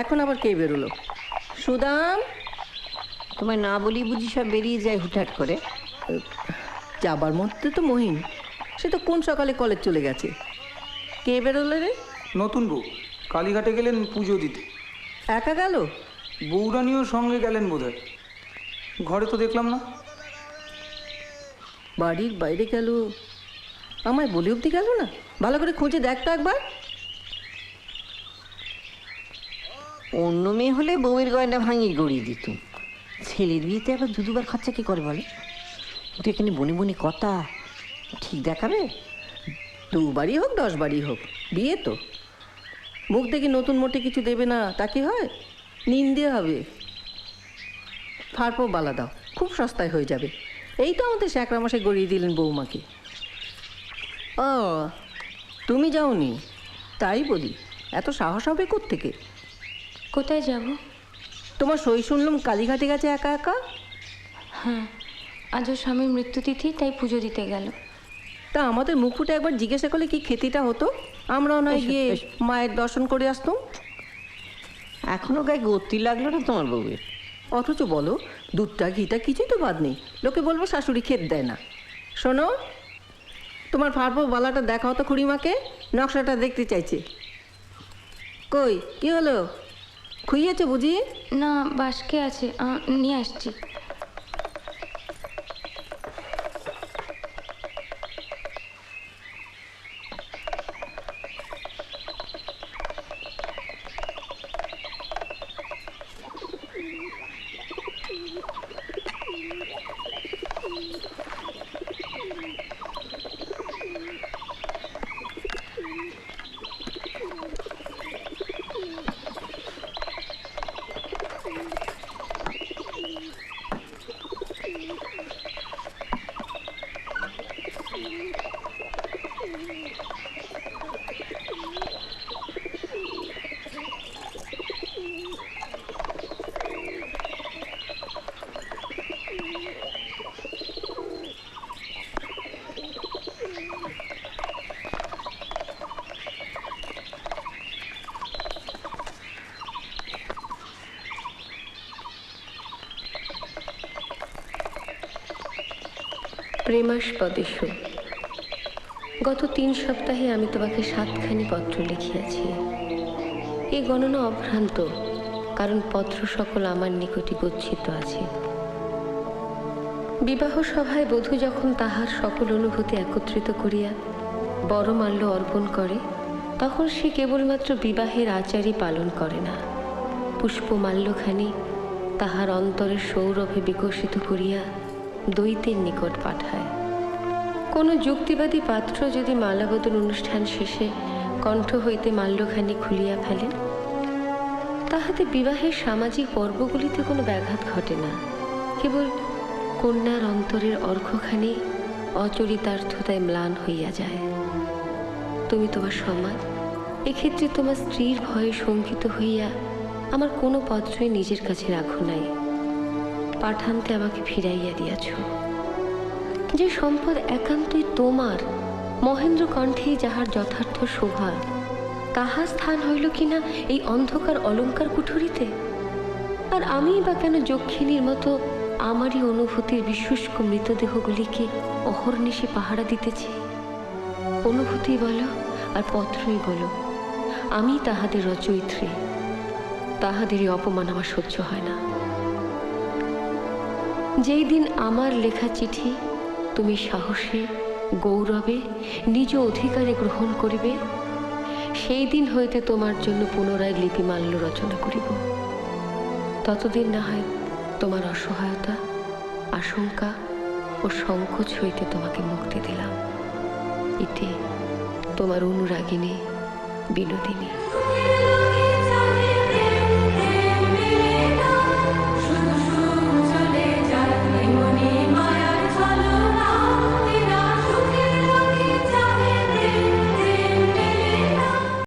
এখন আবার কে বেরোলো? সুদাম, তোমায় না বলি বুঝি সব বেরিয়ে যায় হুটহাট করে? যাবার মধ্যে তো মহিন, সে তো কোন সকালে কলেজ চলে গেছে। কে বেরোলো রে? নতুন বউ কালীঘাটে গেলেন পুজো দিতে। একা গেল? বউরানিও সঙ্গে গেলেন বোধহয়, ঘরে তো দেখলাম না। বাড়ির বাইরে গেল, আমায় বলে অবধি গেল না? ভালো করে খুঁজে দেখ তো একবার। অন্য মেয়ে হলে বউয়ের গয়না ভাঙিয়ে গড়িয়ে দিত, ছেলের বিয়েতে আবার দুবার খরচা কি করে বলে? তুই এখানে বনি বনি কথা ঠিক দেখাবে? 2 বাড়ি হোক 10 বাড়ি হোক, বিয়ে তো। মুখ দেখে নতুন মোটে কিছু দেবে না তা কি হয়? নিন্দে হবে। ফারপো বালা দাও, খুব সস্তায় হয়ে যাবে। এই তো আমাদের শ্যাকরা মাসে গড়িয়ে দিলেন বৌমাকে। ও, তুমি যাওনি? তাই বলি, এত সাহস হবে কোত্থেকে? কোথায় যাব? তোমার সই শুনলাম কালীঘাটে গেছে একা একা। হ্যাঁ, আজ ওর স্বামীর মৃত্যুতিথি, তাই পুজো দিতে গেল। তা আমাদের মুখ ফুটে একবার জিজ্ঞাসা করলে কি খেতিটা হতো, আমরাও নয় গিয়ে মায়ের দর্শন করে আসতাম। এখনো গায়ে গতি লাগলো না তোমার বউয়ের? অথচ বলো, দুধটা ঘিটা কিছুই তো বাদ নেই, লোকে বলবো শাশুড়ি খেত দেয় না। শোনো, তোমার ফারপো বালাটা দেখাও তো খুড়িমাকে, নকশাটা দেখতে চাইছে। কই, কি হলো? খুইয়েছে বুঝি? না, বাসকে আছে, নিয়ে আসছি। প্রেমাস্পদেশ, গত 3 সপ্তাহে আমি তোমাকে 7খানি পত্র লিখিয়াছি। এই গণনা অভ্রান্ত, কারণ পত্র সকল আমার নিকটে গচ্ছিত আছে। বিবাহ সভায় বধূ যখন তাহার সকল অনুভূতি একত্রিত করিয়া বরমাল্য অর্পণ করে, তখন সে কেবলমাত্র বিবাহের আচারই পালন করে না, পুষ্পমাল্যখানি তাহার অন্তরের সৌরভে বিকশিত করিয়া দৈত্যের নিকট পাঠায়। কোনো যুক্তিবাদী পাত্র যদি মালাবদন অনুষ্ঠান শেষে কণ্ঠ হইতে মাল্যখানি খুলিয়া ফেলেন, তাহাতে বিবাহের সামাজিক পর্বগুলিতে কোনো ব্যাঘাত ঘটে না, কেবল কন্যার অন্তরের অর্ঘ্যখানি অচরিতার্থতায় ম্লান হইয়া যায়। তুমি তোমার সমাজ, এক্ষেত্রে তোমার স্ত্রীর ভয়ে শঙ্কিত হইয়া আমার কোনো পত্রই নিজের কাছে রাখো নাই, পাঠান্তে আমাকে ফিরাইয়া দিয়াছ। যে সম্পদ একান্তই তোমার, মহেন্দ্র কণ্ঠেই যাহার যথার্থ শোভা, তাহার স্থান হইল কিনা এই অন্ধকার অলঙ্কার কুঠুরিতে? আর আমিই বা কেন যক্ষিণীর মতো আমারই অনুভূতির বিশুষ্ক মৃতদেহগুলিকে অহর্নিশে পাহারা দিতেছি? অনুভূতি বলো আর পত্রই বলো, আমি তাহাদের রচয়িত্রী, তাহাদেরই অপমান আমার সহ্য হয় না। যেই দিন আমার লেখা চিঠি তুমি সাহসে গৌরবে নিজ অধিকারে গ্রহণ করিবে, সেই দিন হইতে তোমার জন্য পুনরায় লিপিমাল্য রচনা করিব। ততদিন না হয় তোমার অসহায়তা, আশঙ্কা ও সংকোচ হইতে তোমাকে মুক্তি দিলাম। ইতি তোমার অনুরাগিনী বিনোদিনী।